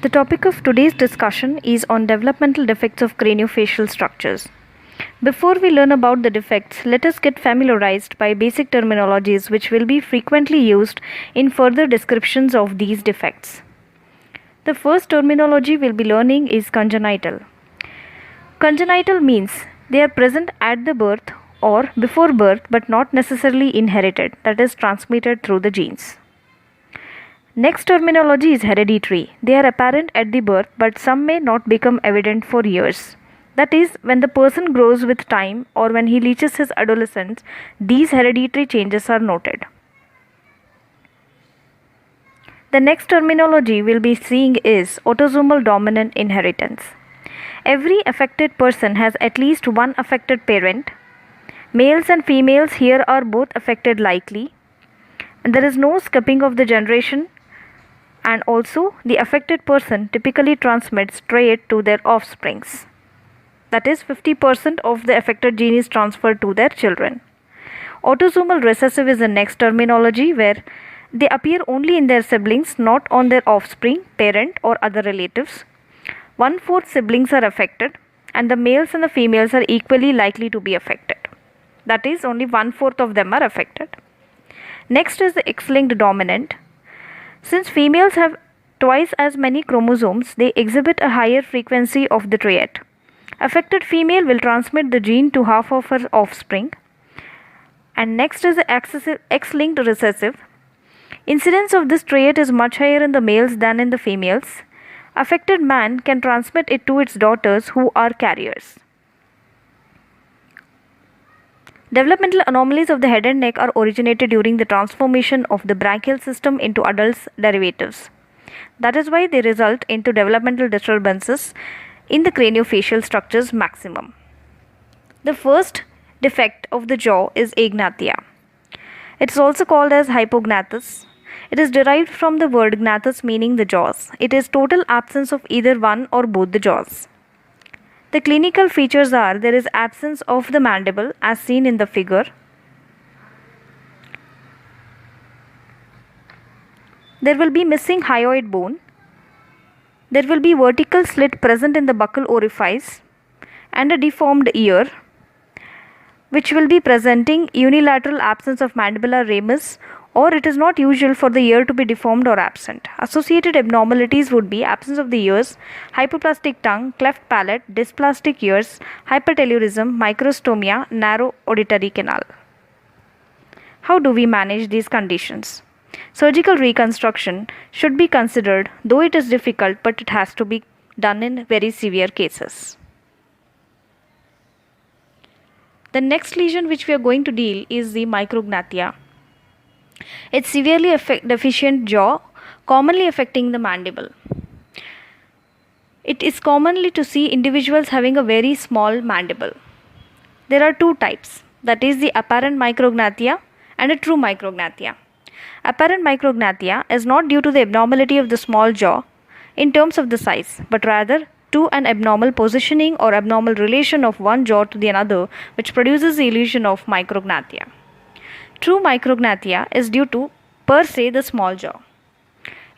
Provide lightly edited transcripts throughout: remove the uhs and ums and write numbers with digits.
The topic of today's discussion is on developmental defects of craniofacial structures. Before we learn about the defects, let us get familiarized by basic terminologies which will be frequently used in further descriptions of these defects. The first terminology we'll be learning is congenital. Congenital means they are present at the birth or before birth but not necessarily inherited, that is transmitted through the genes. Next terminology is hereditary. They are apparent at the birth but some may not become evident for years. That is, when the person grows with time or when he reaches his adolescence, these hereditary changes are noted. The next terminology we'll be seeing is autosomal dominant inheritance. Every affected person has at least one affected parent. Males and females here are both affected likely. And there is no skipping of the generation. And also, the affected person typically transmits trait to their offsprings. That is, 50% of the affected gene is transferred to their children. Autosomal recessive is the next terminology where they appear only in their siblings, not on their offspring, parent or other relatives. 1/4 siblings are affected and the males and the females are equally likely to be affected. That is, only 1/4 of them are affected. Next is the X-linked dominant. Since females have twice as many chromosomes, they exhibit a higher frequency of the trait. Affected female will transmit the gene to half of her offspring. And next is the X-linked recessive. Incidence of this trait is much higher in the males than in the females. Affected man can transmit it to its daughters who are carriers. Developmental anomalies of the head and neck are originated during the transformation of the brachial system into adult derivatives. That is why they result into developmental disturbances in the craniofacial structures maximum. The first defect of the jaw is agnathia. It is also called as hypognathus. It is derived from the word gnathus meaning the jaws. It is total absence of either one or both the jaws. The clinical features are there is absence of the mandible as seen in the figure. There will be missing hyoid bone. There will be vertical slit present in the buccal orifice and a deformed ear, which will be presenting unilateral absence of mandibular ramus, or it is not usual for the ear to be deformed or absent. Associated abnormalities would be absence of the ears, hypoplastic tongue, cleft palate, dysplastic ears, hypertellurism, microstomia, narrow auditory canal. How do we manage these conditions? Surgical reconstruction should be considered, though it is difficult, but it has to be done in very severe cases. The next lesion which we are going to deal is the micrognathia. It's severely deficient jaw, commonly affecting the mandible. It is commonly to see individuals having a very small mandible. There are two types, that is the apparent micrognathia and a true micrognathia. Apparent micrognathia is not due to the abnormality of the small jaw in terms of the size, but rather to an abnormal positioning or abnormal relation of one jaw to the another, which produces the illusion of micrognathia. True micrognathia is due to per se the small jaw.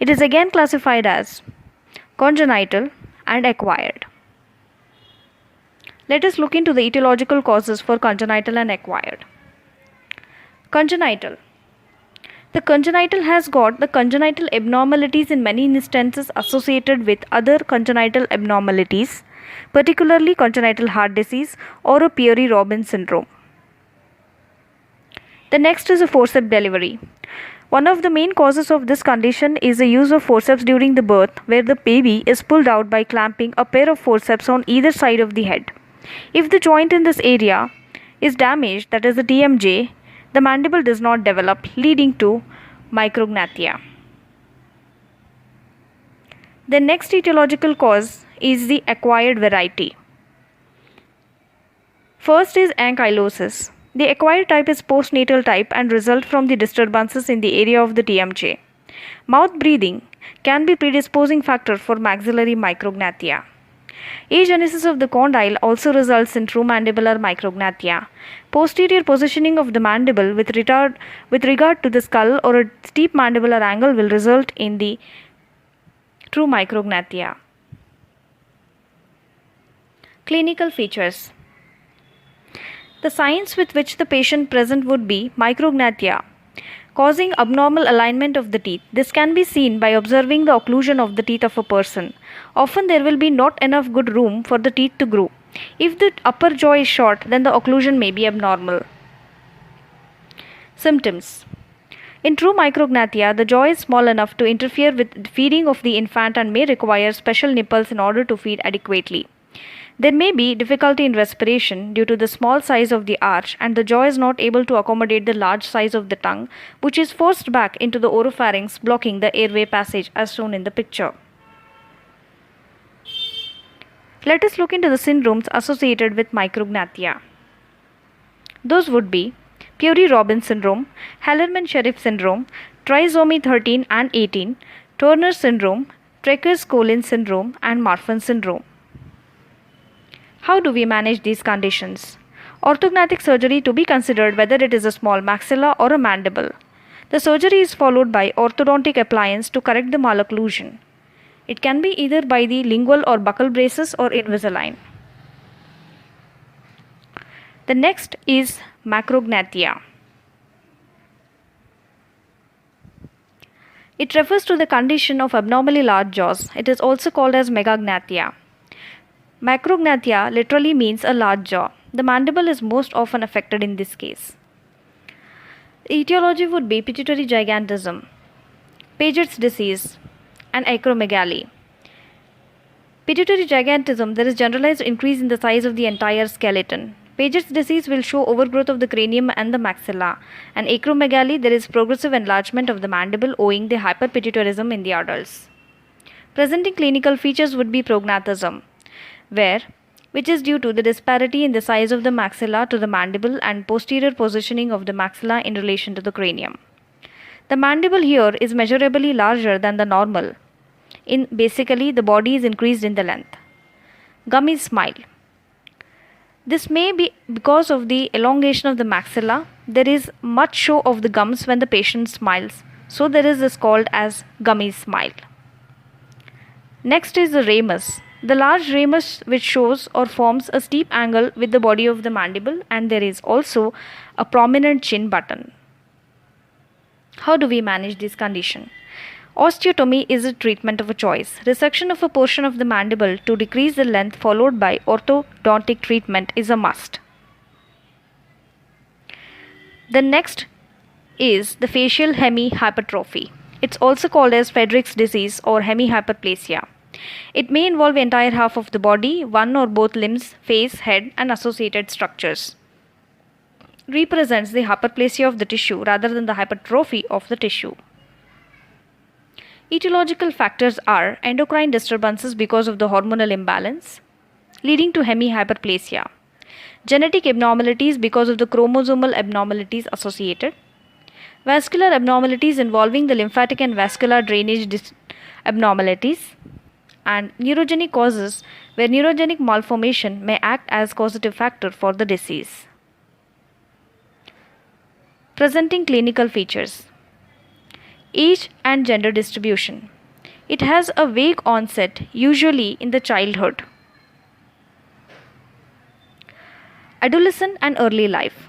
It is again classified as congenital and acquired. Let us look into the etiological causes for congenital and acquired. Congenital. The congenital has got the congenital abnormalities in many instances associated with other congenital abnormalities, particularly congenital heart disease or a Peary-Robin syndrome. The next is a forceps delivery. One of the main causes of this condition is the use of forceps during the birth, where the baby is pulled out by clamping a pair of forceps on either side of the head. If the joint in this area is damaged, that is the TMJ, the mandible does not develop, leading to micrognathia. The next etiological cause is the acquired variety. First is ankylosis. The acquired type is postnatal type and result from the disturbances in the area of the TMJ. Mouth breathing can be predisposing factor for maxillary micrognathia. Agenesis of the condyle also results in true mandibular micrognathia. Posterior positioning of the mandible with regard to the skull or a steep mandibular angle will result in the true micrognathia. Clinical features. The signs with which the patient present would be micrognathia, causing abnormal alignment of the teeth. This can be seen by observing the occlusion of the teeth of a person. Often there will be not enough good room for the teeth to grow. If the upper jaw is short, then the occlusion may be abnormal. Symptoms. In true micrognathia, the jaw is small enough to interfere with feeding of the infant and may require special nipples in order to feed adequately. There may be difficulty in respiration due to the small size of the arch, and the jaw is not able to accommodate the large size of the tongue, which is forced back into the oropharynx, blocking the airway passage as shown in the picture. Let us look into the syndromes associated with micrognathia. Those would be Pury-Robin syndrome, Hallermann-Sheriff syndrome, trisomy 13 and 18, Turner syndrome, Treacher-Collins syndrome, and Marfan syndrome. How do we manage these conditions? Orthognathic surgery to be considered whether it is a small maxilla or a mandible. The surgery is followed by orthodontic appliance to correct the malocclusion. It can be either by the lingual or buccal braces or Invisalign. The next is macrognathia. It refers to the condition of abnormally large jaws. It is also called as megagnathia. Macrognathia literally means a large jaw. The mandible is most often affected in this case. The etiology would be pituitary gigantism, Paget's disease, and acromegaly. Pituitary gigantism, there is generalized increase in the size of the entire skeleton. Paget's disease will show overgrowth of the cranium and the maxilla, and acromegaly, there is progressive enlargement of the mandible owing the hyperpituitarism in the adults. Presenting clinical features would be prognathism, which is due to the disparity in the size of the maxilla to the mandible and posterior positioning of the maxilla in relation to the cranium. The mandible here is measurably larger than the normal. Basically, the body is increased in the length. Gummy smile. This may be because of the elongation of the maxilla. There is much show of the gums when the patient smiles, so there is this called as gummy smile. Next is the ramus. The large ramus which shows or forms a steep angle with the body of the mandible, and there is also a prominent chin button. How do we manage this condition? Osteotomy is a treatment of a choice. Resection of a portion of the mandible to decrease the length followed by orthodontic treatment is a must. The next is the facial hemihypertrophy. It's also called as Friedreich's disease or hemihyperplasia. It may involve the entire half of the body, one or both limbs, face, head, and associated structures. Represents the hyperplasia of the tissue rather than the hypertrophy of the tissue. Etiological factors are endocrine disturbances because of the hormonal imbalance, leading to hemihyperplasia, genetic abnormalities because of the chromosomal abnormalities associated, vascular abnormalities involving the lymphatic and vascular drainage abnormalities, and neurogenic causes where neurogenic malformation may act as causative factor for the disease. Presenting clinical features. Age and gender distribution. It has a vague onset, usually in the childhood, adolescent, and early life.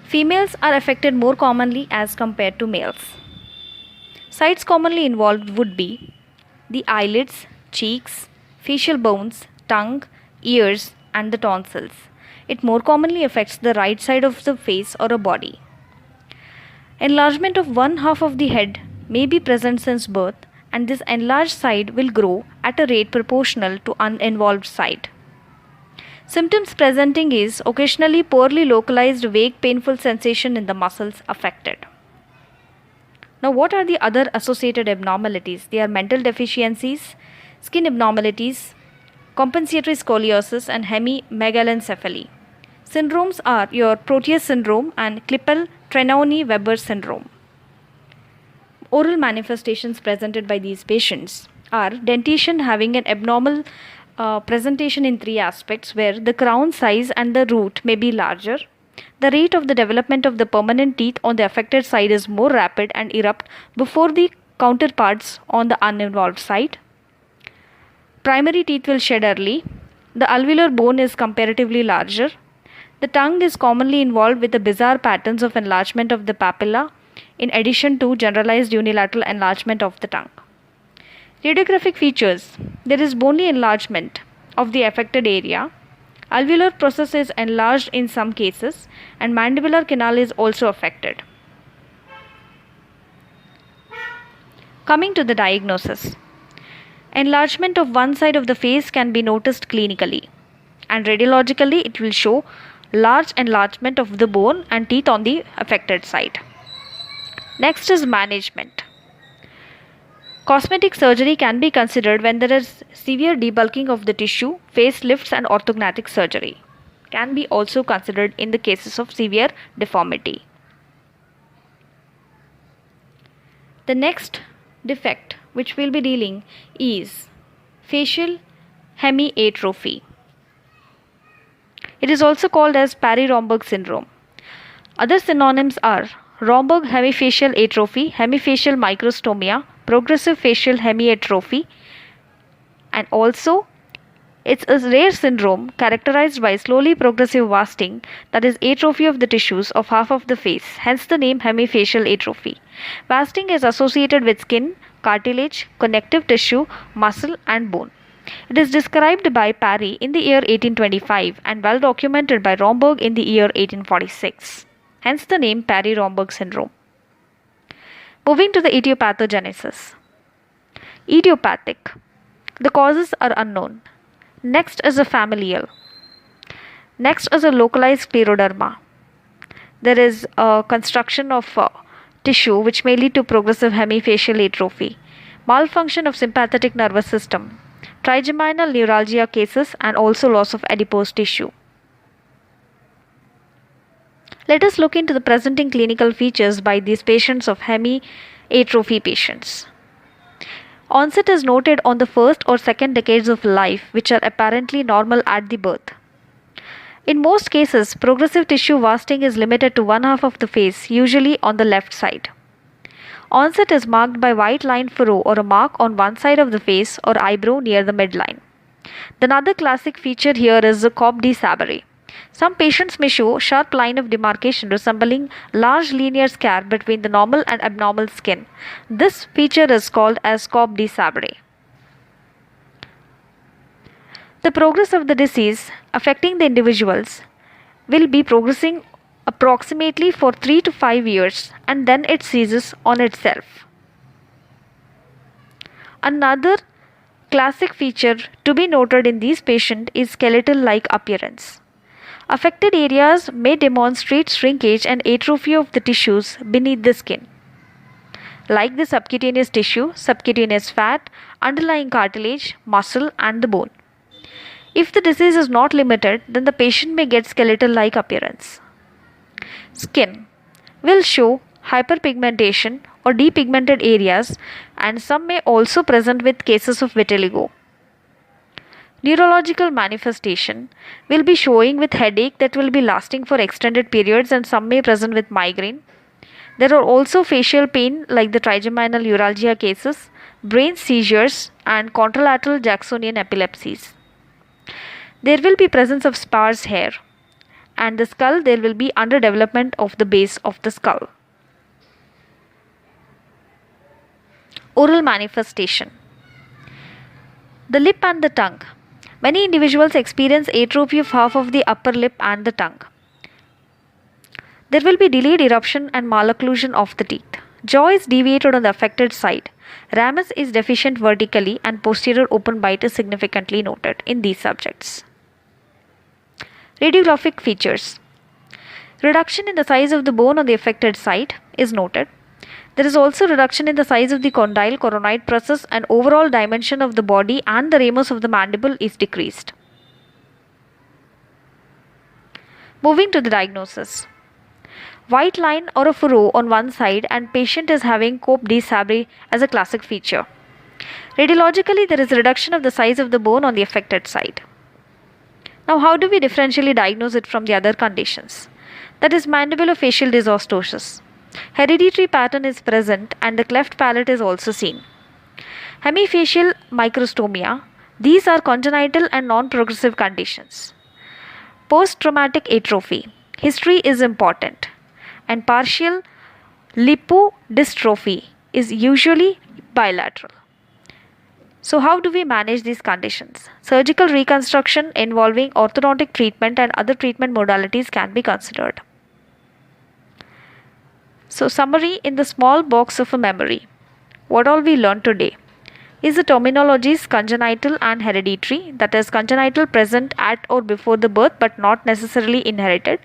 Females are affected more commonly as compared to males. Sites commonly involved would be the eyelids, cheeks, facial bones, tongue, ears, and the tonsils. It more commonly affects the right side of the face or a body. Enlargement of one half of the head may be present since birth, and this enlarged side will grow at a rate proportional to uninvolved side. Symptoms presenting is occasionally poorly localized vague painful sensation in the muscles affected. Now, what are the other associated abnormalities? They are mental deficiencies, skin abnormalities, compensatory scoliosis, and hemimegalencephaly. Syndromes are your Proteus syndrome and Klippel-Trenaunay-Weber syndrome. Oral manifestations presented by these patients are dentition having an abnormal presentation in three aspects, where the crown size and the root may be larger. The rate of the development of the permanent teeth on the affected side is more rapid and erupt before the counterparts on the uninvolved side. Primary teeth will shed early. The alveolar bone is comparatively larger. The tongue is commonly involved with the bizarre patterns of enlargement of the papilla, in addition to generalized unilateral enlargement of the tongue. Radiographic features: there is bony enlargement of the affected area. Alveolar process is enlarged in some cases, and mandibular canal is also affected. Coming to the diagnosis. Enlargement of one side of the face can be noticed clinically, and radiologically it will show large enlargement of the bone and teeth on the affected side. Next is management. Cosmetic surgery can be considered when there is severe debulking of the tissue. Facelifts and orthognathic surgery can be also considered in the cases of severe deformity. The next defect which we'll be dealing is facial hemiatrophy. It is also called as Parry-Romberg syndrome. Other synonyms are Romberg hemifacial atrophy, hemifacial microstomia, progressive facial hemiatrophy, and also it's a rare syndrome characterized by slowly progressive wasting, that is atrophy of the tissues of half of the face, hence the name hemifacial atrophy. Wasting is associated with skin, cartilage, connective tissue, muscle and bone. It is described by Parry in the year 1825 and well documented by Romberg in the year 1846. Hence the name Parry-Romberg syndrome. Moving to the etiopathogenesis. Idiopathic. The causes are unknown. Next is a familial. Next is a localized scleroderma. There is a construction of tissue which may lead to progressive hemifacial atrophy. Malfunction of sympathetic nervous system. Trigeminal neuralgia cases and also loss of adipose tissue. Let us look into the presenting clinical features by these patients of hemiatrophy patients. Onset is noted on the first or second decades of life, which are apparently normal at the birth. In most cases, progressive tissue wasting is limited to one half of the face, usually on the left side. Onset is marked by white line furrow or a mark on one side of the face or eyebrow near the midline. The another classic feature here is the Cobb de Sabry. Some patients may show sharp line of demarcation resembling large linear scar between the normal and abnormal skin. This feature is called as Cobb de Sabry. The progress of the disease affecting the individuals will be progressing approximately for 3 to 5 years and then it ceases on itself. Another classic feature to be noted in these patients is skeletal-like appearance. Affected areas may demonstrate shrinkage and atrophy of the tissues beneath the skin, like the subcutaneous tissue, subcutaneous fat, underlying cartilage, muscle and the bone. If the disease is not limited, then the patient may get skeletal-like appearance. Skin will show hyperpigmentation or depigmented areas and some may also present with cases of vitiligo. Neurological manifestation will be showing with headache that will be lasting for extended periods and some may present with migraine. There are also facial pain like the trigeminal neuralgia cases, brain seizures and contralateral Jacksonian epilepsies. There will be presence of sparse hair and the skull there will be underdevelopment of the base of the skull. Oral manifestation. The lip and the tongue. Many individuals experience atrophy of half of the upper lip and the tongue. There will be delayed eruption and malocclusion of the teeth. Jaw is deviated on the affected side. Ramus is deficient vertically and posterior open bite is significantly noted in these subjects. Radiographic features. Reduction in the size of the bone on the affected side is noted. There is also reduction in the size of the condyle coronoid process and overall dimension of the body and the ramus of the mandible is decreased. Moving to the diagnosis. White line or a furrow on one side and patient is having Cobb de Sabry as a classic feature. Radiologically, there is reduction of the size of the bone on the affected side. Now, how do we differentially diagnose it from the other conditions? That is mandibulofacial dysostosis. Hereditary pattern is present and the cleft palate is also seen. Hemifacial microstomia, These are congenital and non-progressive conditions. Post-traumatic atrophy. History is important, and partial lipodystrophy is usually bilateral. So, how do we manage these conditions? Surgical reconstruction involving orthodontic treatment and other treatment modalities can be considered. So, summary in the small box of a memory. What all we learned today is the terminologies congenital and hereditary, that is, congenital present at or before the birth but not necessarily inherited.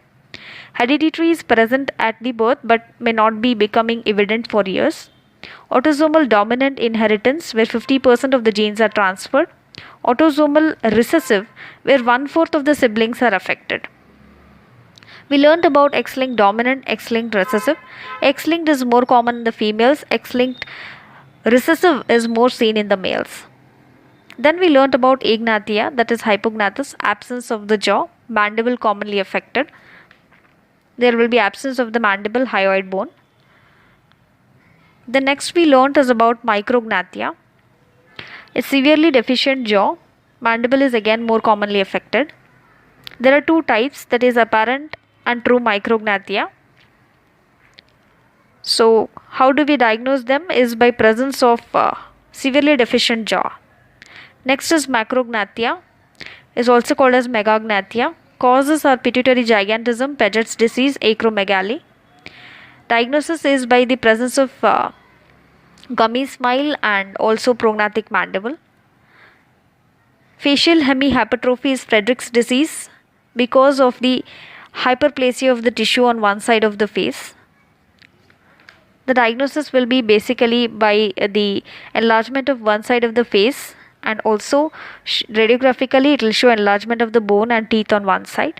Hereditary is present at the birth but may not be becoming evident for years. Autosomal dominant inheritance, where 50% of the genes are transferred. Autosomal recessive, where 1/4 of the siblings are affected. We learned about X-linked dominant, X-linked recessive. X-linked is more common in the females, X-linked recessive is more seen in the males. Then we learned about agnathia, that is hypognathous, absence of the jaw, mandible commonly affected. There will be absence of the mandible hyoid bone. The next we learnt is about micrognathia. A severely deficient jaw, mandible is again more commonly affected. There are two types, that is apparent and true micrognathia. So, how do we diagnose them is by presence of severely deficient jaw. Next is macrognathia, is also called as megagnathia. Causes are pituitary gigantism, Paget's disease, acromegaly. Diagnosis is by the presence of gummy smile and also prognathic mandible. Facial hemihypertrophy is Frederick's disease because of the hyperplasia of the tissue on one side of the face. The diagnosis will be basically by the enlargement of one side of the face, and also radiographically it will show enlargement of the bone and teeth on one side.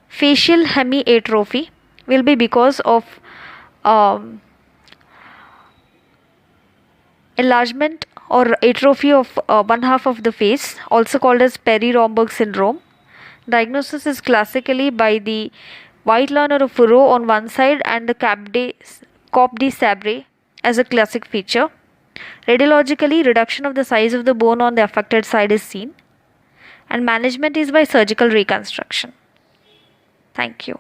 Facial hemiatrophy will be because of enlargement or atrophy of one half of the face, also called as Peri-Romberg syndrome. Diagnosis is classically by the white line or a furrow on one side and the Cope de Sabre as a classic feature. Radiologically, reduction of the size of the bone on the affected side is seen, and management is by surgical reconstruction. Thank you.